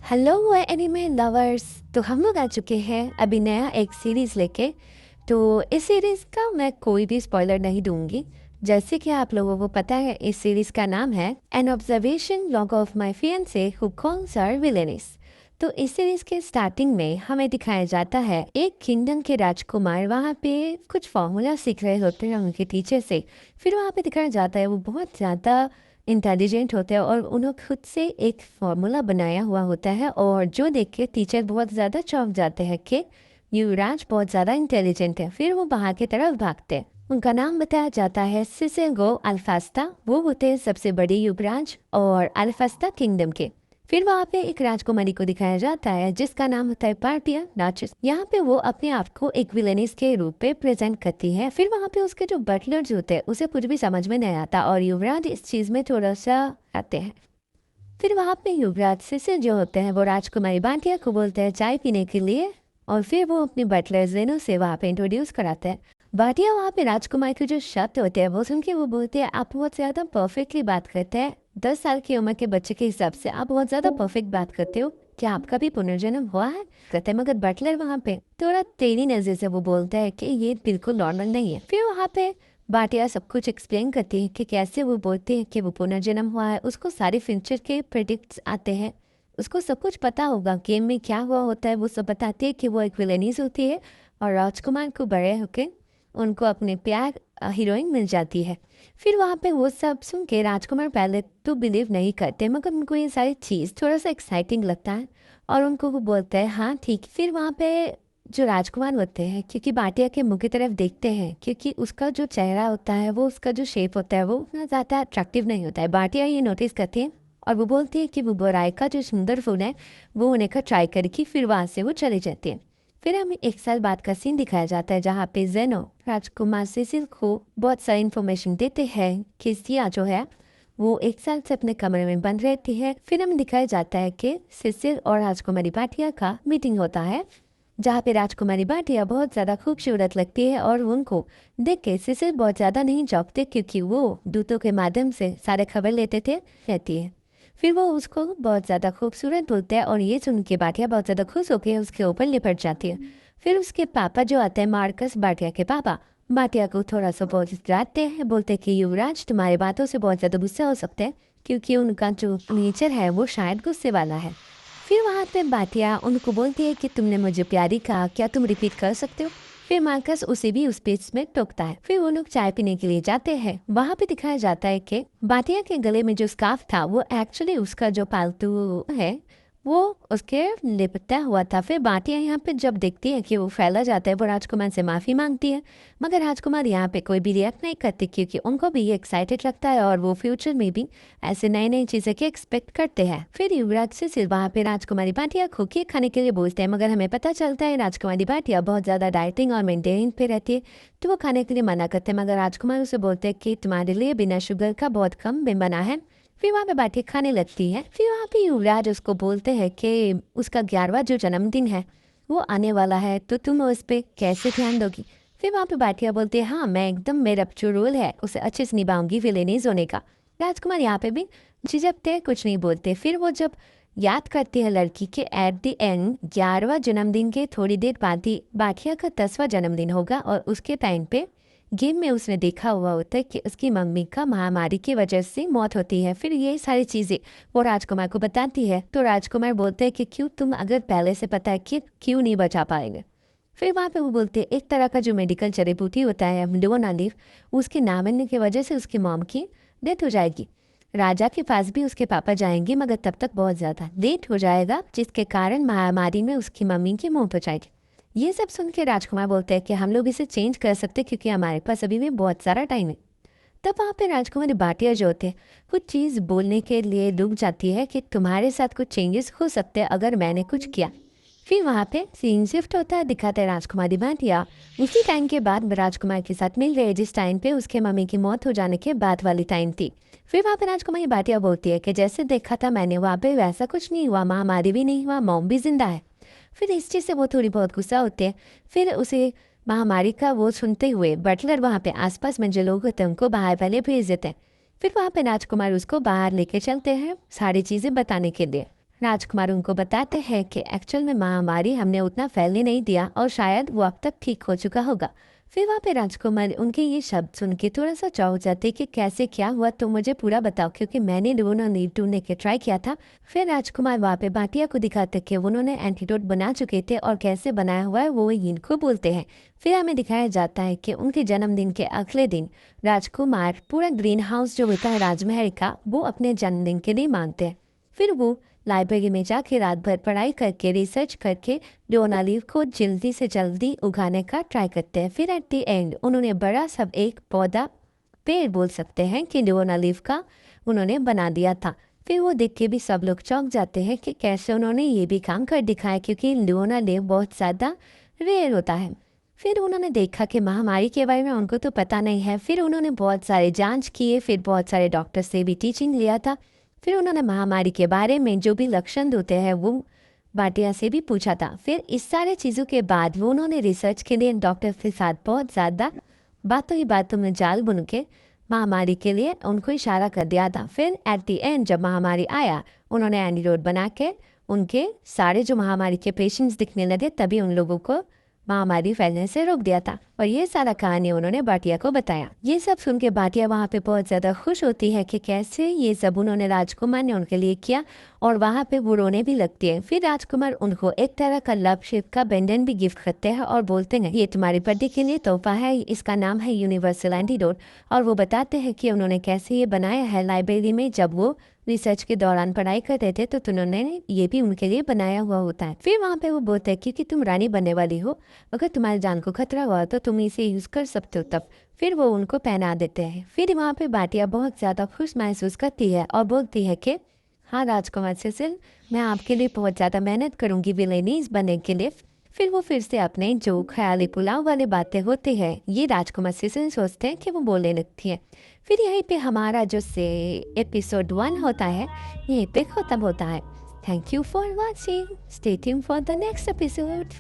Hello anime lovers. तो हम लोग आ चुके हैं अभी नया एक सीरीज़ लेके। तो इस सीरीज़ का मैं कोई भी स्पॉइलर नहीं दूंगी। जैसे कि आप लोगों को पता है, इस सीरीज़ का नाम है an observation log of my fiancée who calls her villainess. तो इस सीरीज़ के स्टार्टिंग में हमें दिखाया जाता है एक किंगडम के राजकुमार वहाँ पे कुछ फॉर्मूला सीख रहे होते हैं उनके टीचर से। फिर वहाँ पे दिखाया जाता है वो बहुत ज़्यादा इंटेलिजेंट होते हैं और उन्होंने खुद से एक फार्मूला बनाया हुआ होता है, और जो देख के टीचर बहुत ज़्यादा चौंक जाते हैं कि युवराज बहुत ज़्यादा इंटेलिजेंट है। फिर वो बाहर की तरफ भागते हैं। उनका नाम बताया जाता है सिसेगो अल्फास्ता। वो होते हैं सबसे बड़े युवराज और अल्फास्ता किंगडम के। फिर वहाँ पे एक राजकुमारी को दिखाया जाता है जिसका नाम होता है पार्टिया नाचस। यहाँ पे वो अपने आप को एक विलेनिस के रूप में प्रेजेंट करती है। फिर वहाँ पे उसके जो बटलर्स होते हैं उसे कुछ भी समझ में नहीं आता और युवराज इस चीज में थोड़ा सा आते हैं। फिर वहाँ पे युवराज से जो होते हैं वो राजकुमारी बांटिया को बोलते हैं चाय पीने के लिए, और फिर वो अपने बटलर जेनो से वहाँ पे इंट्रोड्यूस कराते हैं। बाटिया वहाँ पे राजकुमारी के जो शब्द होते हैं वो सुन के वो बोलते हैं आप बहुत ज़्यादा परफेक्टली बात करते हैं। 10 साल की उम्र के बच्चे के हिसाब से आप बहुत ज़्यादा परफेक्ट बात करते हो। क्या आपका भी पुनर्जन्म हुआ है? कहते हैं, मगर बटलर वहाँ पे थोड़ा तेरी नज़र से वो बोलता है कि ये बिल्कुल नॉर्मल नहीं है। फिर वहाँ पे बाटिया सब कुछ एक्सप्लेन करती है कि कैसे वो बोलते हैं कि वो पुनर्जन्म हुआ है। उसको सारे फ्यूचर के प्रेडिक्ट्स आते हैं, उसको सब कुछ पता होगा गेम में क्या हुआ होता है। वो सब बताती है कि वो एक विलेनीज होती है और राजकुमार को बड़े होके उनको अपने प्यार हीरोइन मिल जाती है। फिर वहाँ पे वो सब सुन के राजकुमार पहले तो बिलीव नहीं करते, मगर उनको ये सारी चीज़ थोड़ा सा एक्साइटिंग लगता है और उनको वो बोलते हैं हाँ ठीक। फिर वहाँ पे जो राजकुमार होते हैं, क्योंकि बाटिया के मुंह की तरफ देखते हैं, क्योंकि उसका जो चेहरा होता है वो उसका जो शेप होता है वो उतना ज़्यादा अट्रैक्टिव नहीं होता है। बाटिया ये नोटिस करती है और वो बोलती है कि वो बोराई का जो सुंदर फूल है वो होने का ट्राई करेगी। फिर वहाँ से वो चले जाते हैं। फिर हमें 1 साल बाद का सीन दिखाया जाता है जहाँ पे जेनो राजकुमार सिसिल को बहुत सारी इन्फॉर्मेशन देते हैं कि सिया जो है वो 1 साल से अपने कमरे में बंद रहती है। फिर हमें दिखाया जाता है कि सिसिल और राजकुमारी बाटिया का मीटिंग होता है जहाँ पे राजकुमारी बाटिया बहुत ज़्यादा खूबसूरत लगती है और उनको देख के सिसिल बहुत ज़्यादा नहीं चौंकते, क्योंकि वो दूतों के माध्यम से सारे खबर लेते थे रहती है। फिर वो उसको बहुत ज़्यादा खूबसूरत बोलते हैं और ये सुन के बाटिया बहुत ज़्यादा खुश होकर उसके ऊपर लिपट जाती है। फिर उसके पापा जो आते हैं, मार्कस बाटिया के पापा, बाटिया को थोड़ा सा बहुत डराते हैं। बोलते हैं कि युवराज तुम्हारी बातों से बहुत ज़्यादा गुस्सा हो सकते हैं, क्योंकि उनका जो नेचर है वो शायद गुस्से वाला है। फिर वहाँ पे बाटिया उनको बोलती है कि तुमने मुझे प्यारी कहा, क्या तुम रिपीट कर सकते हो? फिर मार्कस उसे भी उस पेज में टोकता है। फिर वो लोग चाय पीने के लिए जाते हैं। वहाँ पे दिखाया जाता है कि बाटिया के गले में जो स्कार्फ था वो एक्चुअली उसका जो पालतू है वो उसके लिपटा हुआ था। फिर बाटिया यहाँ पे जब देखती है कि वो फैला जाता है, वो राजकुमार से माफ़ी मांगती है, मगर राजकुमार यहाँ पे कोई भी रिएक्ट नहीं करते, क्योंकि उनको भी ये एक्साइटेड लगता है और वो फ्यूचर में भी ऐसे नई नई चीज़ें के एक्सपेक्ट करते हैं। फिर युवराज से सिर्फ वहाँ पे राजकुमारी बाटिया को केक खाने के लिए बोलते हैं, मगर हमें पता चलता है राजकुमारी बाटिया बहुत ज़्यादा डाइटिंग और मेंटेनिंग पे रहती है, तो वो खाने के लिए मना करते हैं। मगर राजकुमार उसे बोलते हैं कि तुम्हारे लिए बिना शुगर का बहुत कम बिन बना है। फिर वहाँ पे बाटिया खाने लगती है। फिर वहाँ पे युवराज उसको बोलते हैं कि उसका 11वां जो जन्मदिन है वो आने वाला है, तो तुम उस पर कैसे ध्यान दोगी? फिर वहाँ पे बाटिया बोलती है हाँ मैं एकदम, मेरा जो रोल है उसे अच्छे से निभाऊंगी विलेनीज होने का। राजकुमार यहाँ पे भी झिझकते, कुछ नहीं बोलते। फिर वो जब याद करती है लड़की के एट द एंड 11वां जन्मदिन के थोड़ी देर बाद ही बाटिया का 10वां जन्मदिन होगा, और उसके टाइम पे गेम में उसने देखा हुआ होता है कि उसकी मम्मी का महामारी की वजह से मौत होती है। फिर ये सारी चीज़ें वो राजकुमार को बताती है, तो राजकुमार बोलते हैं कि क्यों, तुम अगर पहले से पता है कि क्यों नहीं बचा पाएंगे? फिर वहाँ पे वो बोलते हैं एक तरह का जो मेडिकल जड़ी बूटी होता है डोना लीफ, उसके ना मिलने की वजह से उसकी मॉम की डेथ हो जाएगी। राजा के पास भी उसके पापा जाएंगे, मगर तब तक बहुत ज़्यादा लेट हो जाएगा, जिसके कारण महामारी में उसकी मम्मी की मौत हो जाएगी। ये सब सुन के राजकुमार बोलते हैं कि हम लोग इसे चेंज कर सकते हैं, क्योंकि हमारे पास अभी भी बहुत सारा टाइम है। तब वहाँ पे राजकुमारी बाटिया जो होते हैं कुछ चीज़ बोलने के लिए रुक जाती है कि तुम्हारे साथ कुछ चेंजेस हो सकते हैं अगर मैंने कुछ किया। फिर वहाँ पे सीन शिफ्ट होता है, दिखाते हैं राजकुमारी बाटिया उसी टाइम के बाद राजकुमार के साथ मिल रहे हैं, जिस टाइम पे उसके मम्मी की मौत हो जाने के बाद वाली टाइम थी। फिर वहाँ पे राजकुमारी बाटिया बोलती है कि जैसे देखा था मैंने वहाँ पे वैसा कुछ नहीं हुआ, महामारी भी नहीं हुआ, मॉम भी जिंदा है। फिर इस चीज़ से वो थोड़ी बहुत गुस्सा होते हैं। फिर उसे महामारी का वो सुनते हुए बटलर वहाँ पे आसपास में जो लोग होते हैं उनको बाहर पहले भेज देते हैं। फिर वहाँ पे राजकुमार उसको बाहर लेके चलते हैं सारी चीज़ें बताने के लिए। राजकुमार उनको बताते हैं कि एक्चुअल में महामारी हमने उतना फैलने नहीं दिया और शायद वो अब तक ठीक हो चुका होगा। फिर वहाँ पे राजकुमार उनके ये शब्द सुन के थोड़ा सा चौंक जाते कि कैसे क्या हुआ, तो मुझे पूरा बताओ क्योंकि मैंने दोनों नीड ढूंढने के ट्राई किया था। फिर राजकुमार वहाँ पे बाटिया को दिखाते कि उन्होंने एंटीडोट बना चुके थे और कैसे बनाया हुआ है वो इनको बोलते हैं। फिर हमें दिखाया जाता है कि उनके जन्मदिन के अगले दिन राजकुमार पूरा ग्रीन हाउस जो होता है राजमहल का वो अपने जन्मदिन के लिए मांगते हैं। फिर वो लाइब्रेरी में जाके रात भर पढ़ाई करके रिसर्च करके डोना लीफ को जल्दी से जल्दी उगाने का ट्राई करते हैं। फिर एट द एंड उन्होंने बड़ा सब एक पौधा, पेड़ बोल सकते हैं, कि डोना लीफ का उन्होंने बना दिया था। फिर वो देख के भी सब लोग चौंक जाते हैं कि कैसे उन्होंने ये भी काम कर दिखाया, क्योंकि डोना लीफ बहुत ज़्यादा रेयर होता है। फिर उन्होंने देखा कि महामारी के बारे में उनको तो पता नहीं है। फिर उन्होंने बहुत सारे जांच किए, फिर बहुत सारे डॉक्टर से भी टीचिंग लिया था। फिर उन्होंने महामारी के बारे में जो भी लक्षण होते हैं वो बाटिया से भी पूछा था। फिर इस सारे चीज़ों के बाद वो उन्होंने रिसर्च के लिए डॉक्टर के साथ बहुत ज़्यादा बातों ही बातों में जाल बुन के महामारी के लिए उनको इशारा कर दिया था। फिर एट द एंड जब महामारी आया उन्होंने एंटीडोट बना के उनके सारे जो महामारी के पेशेंट्स दिखने लगे, तभी उन लोगों को महामारी फैलने से रोक दिया था। और ये सारा कहानी उन्होंने बाटिया को बताया। ये सब सुन के बाटिया वहाँ पे बहुत ज़्यादा खुश होती है कि कैसे ये सब उन्होंने राजकुमार ने उनके लिए किया, और वहाँ पे वो रोने भी लगती है। फिर राजकुमार उनको एक तरह का लव शिप का बेंडन भी गिफ्ट करते हैं और बोलते हैं ये तुम्हारी बर्थडे के लिए तोहफा है, इसका नाम है यूनिवर्सल एंटीडोट। और वो बताते हैं कि उन्होंने कैसे ये बनाया है लाइब्रेरी में जब वो रिसर्च के दौरान पढ़ाई करते थे, तो उन्होंने ये भी उनके लिए बनाया हुआ होता है। फिर वहाँ पे वो बोलते हैं क्योंकि तुम रानी बनने वाली हो, अगर तुम्हारी जान को खतरा हुआ तो तुम इसे यूज़ कर सकते हो तब। फिर वो उनको पहना देते हैं। फिर वहाँ पे बाटिया बहुत ज़्यादा खुश महसूस करती है और बोलती है कि हाँ राजकुमार सिसिल, मैं आपके लिए बहुत ज़्यादा मेहनत करूँगी विलेनीज बनने के लिए। फिर वो फिर से अपने जो ख्याली पुलाव वाली बातें होती है ये राजकुमार सिसिल सोचते हैं कि वो बोलने लगती है। फिर यहीं पे हमारा जो से एपिसोड 1 होता है यहीं पे ख़त्म होता है। Thank you for watching, stay tuned for the next episode.